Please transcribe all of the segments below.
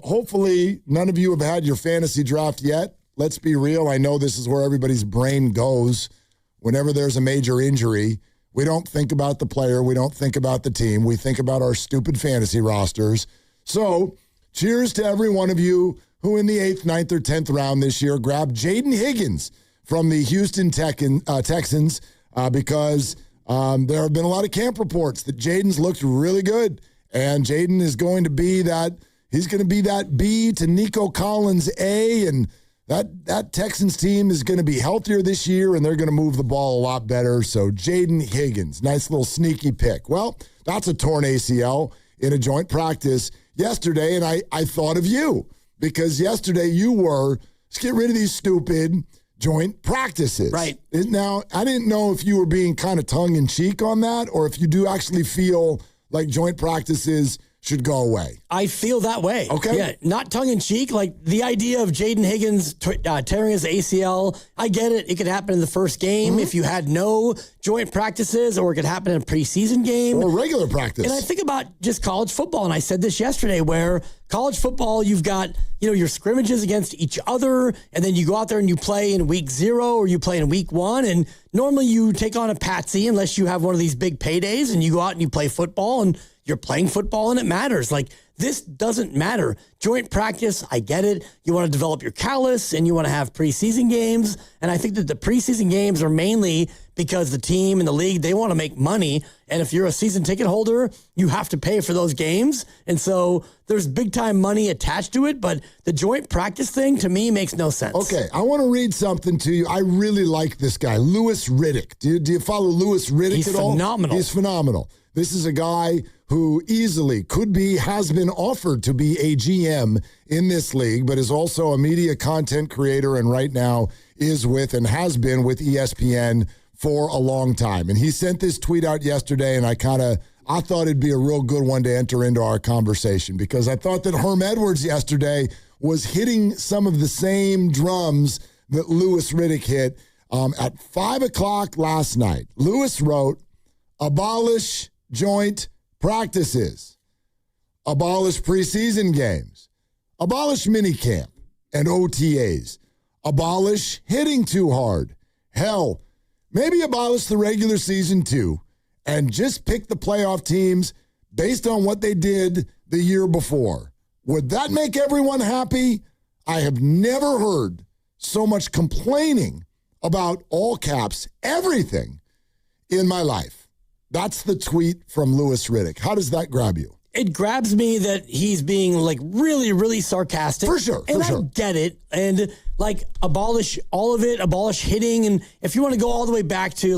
Hopefully, none of you have had your fantasy draft yet. Let's be real. I know this is where everybody's brain goes whenever there's a major injury. We don't think about the player. We don't think about the team. We think about our stupid fantasy rosters. So, cheers to every one of you who in the 8th, 9th, or 10th round this year grabbed Jayden Higgins from the Houston Texans because there have been a lot of camp reports that Jayden's looked really good. And Jayden is going to be that, he's going to be that B to Nico Collins A, and that Texans team is going to be healthier this year, and they're going to move the ball a lot better. So Jayden Higgins, nice little sneaky pick. Well, that's a torn ACL in a joint practice yesterday, and I thought of you because yesterday you were, let's get rid of these stupid joint practices. Right. Now, I didn't know if you were being kind of tongue-in-cheek on that or if you do actually feel like joint practices should go away. I feel that way. Okay. Yeah, not tongue-in-cheek. Like the idea of Jayden Higgins tearing his ACL, I get it. It could happen in the first game if you had no joint practices, or it could happen in a preseason game. Or regular practice. And I think about just college football, and I said this yesterday, where college football, you've got, your scrimmages against each other, and then you go out there and you play in week 0 or you play in week 1, and normally you take on a patsy unless you have one of these big paydays, and you go out and you play football, and you're playing football, and it matters. Like, this doesn't matter. Joint practice, I get it. You want to develop your callus, and you want to have preseason games. And I think that the preseason games are mainly because the team and the league, they want to make money. And if you're a season ticket holder, you have to pay for those games. And so there's big-time money attached to it. But the joint practice thing, to me, makes no sense. Okay, I want to read something to you. I really like this guy, Louis Riddick. Do you follow Louis Riddick at all? He's phenomenal. He's phenomenal. This is a guy who easily has been offered to be a GM in this league, but is also a media content creator and right now is with and has been with ESPN for a long time. And he sent this tweet out yesterday, and I thought it'd be a real good one to enter into our conversation because I thought that Herm Edwards yesterday was hitting some of the same drums that Louis Riddick hit at 5 o'clock last night. Louis wrote, "Abolish joint practices, abolish preseason games, abolish minicamp and OTAs, abolish hitting too hard. Hell, maybe abolish the regular season too, and just pick the playoff teams based on what they did the year before. Would that make everyone happy? I have never heard so much complaining about all caps, everything in my life." That's the tweet from Louis Riddick. How does that grab you? It grabs me that he's being really, really sarcastic. For sure. And I get it. And abolish all of it, abolish hitting. And if you want to go all the way back to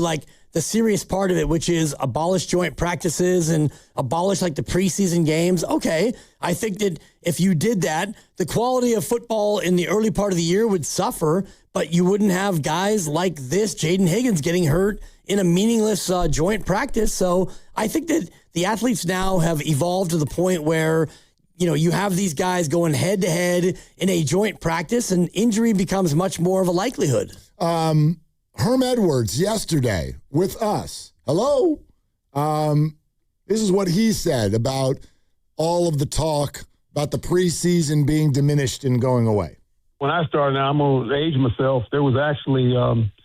the serious part of it, which is abolish joint practices and abolish the preseason games. Okay. I think that if you did that, the quality of football in the early part of the year would suffer, but you wouldn't have guys like this, Jayden Higgins, getting hurt in a meaningless joint practice. So I think that the athletes now have evolved to the point where, you have these guys going head to head in a joint practice and injury becomes much more of a likelihood. Herm Edwards yesterday with us. Hello. This is what he said about all of the talk about the preseason being diminished and going away. When I started, now I'm going to age myself, there was actually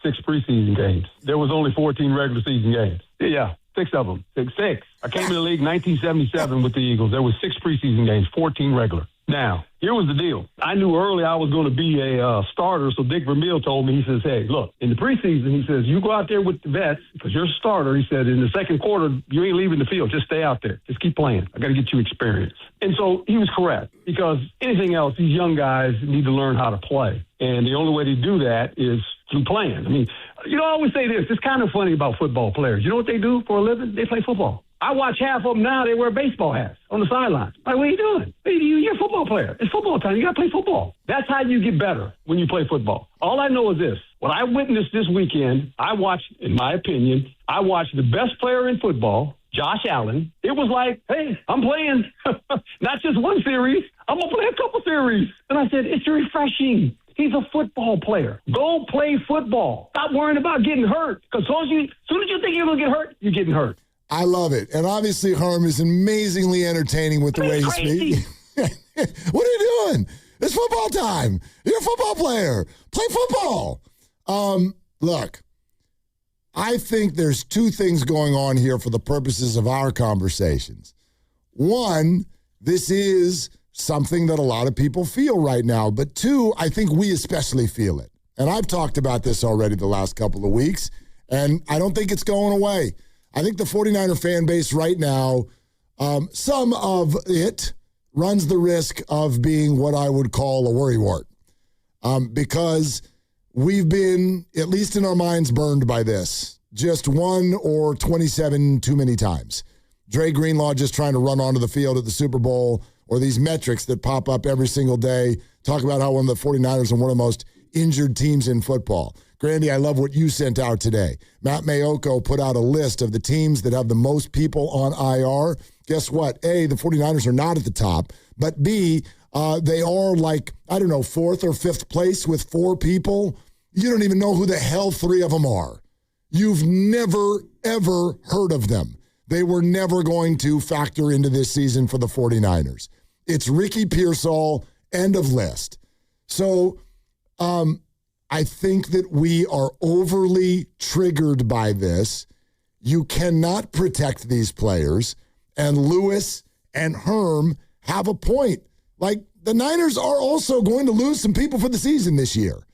6 preseason games. There was only 14 regular season games. Yeah, 6 of them. Six. I came in the league in 1977 with the Eagles. There was 6 preseason games, 14 regular. Now, here was the deal. I knew early I was going to be a starter, so Dick Vermeil told me, he says, hey, look, in the preseason, he says, you go out there with the vets because you're a starter. He said, in the second quarter, you ain't leaving the field. Just stay out there. Just keep playing. I got to get you experience. And so he was correct because anything else, these young guys need to learn how to play. And the only way to do that is through playing. I mean, I always say this. It's kind of funny about football players. You know what they do for a living? They play football. I watch half of them now, they wear baseball hats on the sideline. Like, what are you doing? You're a football player. It's football time. You got to play football. That's how you get better when you play football. All I know is this. What I witnessed this weekend, in my opinion, I watched the best player in football, Josh Allen. It was like, hey, I'm playing not just one series. I'm going to play a couple series. And I said, it's refreshing. He's a football player. Go play football. Stop worrying about getting hurt. Because as soon as you think you're going to get hurt, you're getting hurt. I love it. And obviously, Herm is amazingly entertaining with the way he speaks. What are you doing? It's football time. You're a football player. Play football. Look, I think there's two things going on here for the purposes of our conversations. One, this is something that a lot of people feel right now. But two, I think we especially feel it. And I've talked about this already the last couple of weeks, and I don't think it's going away. I think the 49er fan base right now, some of it runs the risk of being what I would call a worrywart, because we've been, at least in our minds, burned by this just one or 27 too many times. Dre Greenlaw just trying to run onto the field at the Super Bowl, or these metrics that pop up every single day, talk about how one of the 49ers are one of the most injured teams in football. Grandy, I love what you sent out today. Matt Mayoko put out a list of the teams that have the most people on IR. Guess what? A, the 49ers are not at the top, but B, they are like, I don't know, 4th or 5th place with 4 people. You don't even know who the hell 3 of them are. You've never, ever heard of them. They were never going to factor into this season for the 49ers. It's Ricky Pearsall, end of list. So I think that we are overly triggered by this. You cannot protect these players. And Louis and Herm have a point. Like, the Niners are also going to lose some people for the season this year.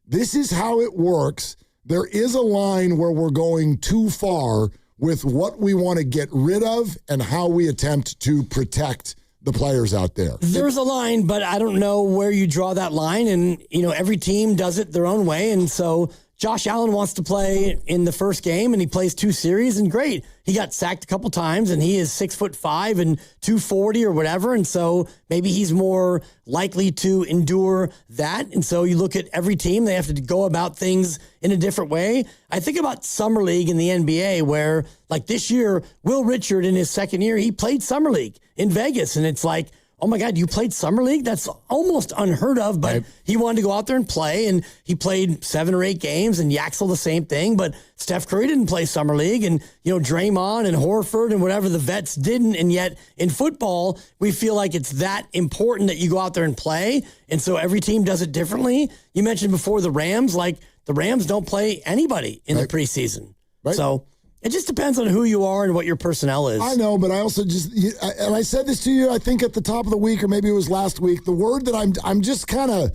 This is how it works. There is a line where we're going too far with what we want to get rid of and how we attempt to protect the players out there. There's a line, but I don't know where you draw that line. And, every team does it their own way. And so Josh Allen wants to play in the first game, and he plays 2 series, and great. He got sacked a couple times, and he is 6'5" and 240 or whatever. And so maybe he's more likely to endure that. And so you look at every team, they have to go about things in a different way. I think about Summer League in the NBA, where like this year, Will Richard in his second year, he played Summer League in Vegas. And it's like, oh my God, you played Summer League? That's almost unheard of, but he wanted to go out there and play, and he played 7 or 8 games, and Yaxel the same thing, but Steph Curry didn't play Summer League, and, Draymond and Horford and whatever the vets didn't, and yet in football, we feel like it's that important that you go out there and play, and so every team does it differently. You mentioned before the Rams, like the Rams don't play anybody in the preseason. Right. So it just depends on who you are and what your personnel is. I know, but I also and I said this to you, I think at the top of the week, or maybe it was last week, the word that I'm just kind of,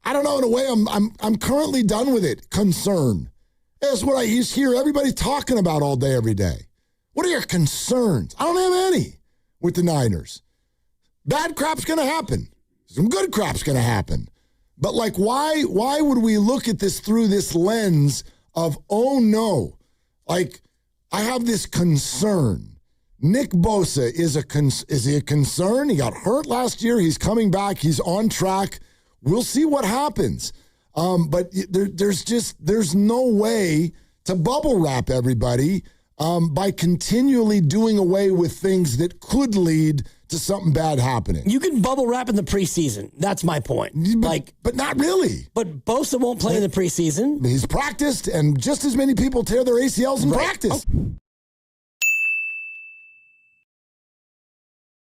I don't know, in a way, I'm currently done with it. Concern. That's what I used to hear everybody talking about all day, every day. What are your concerns? I don't have any with the Niners. Bad crap's going to happen. Some good crap's going to happen. But like, why would we look at this through this lens of, oh no, like, I have this concern. Nick Bosa is he a concern? He got hurt last year. He's coming back. He's on track. We'll see what happens. But there's no way to bubble wrap everybody by continually doing away with things that could lead to something bad happening. You can bubble wrap in the preseason. That's my point. But not really. But Bosa won't play in the preseason. He's practiced, and just as many people tear their ACLs in practice.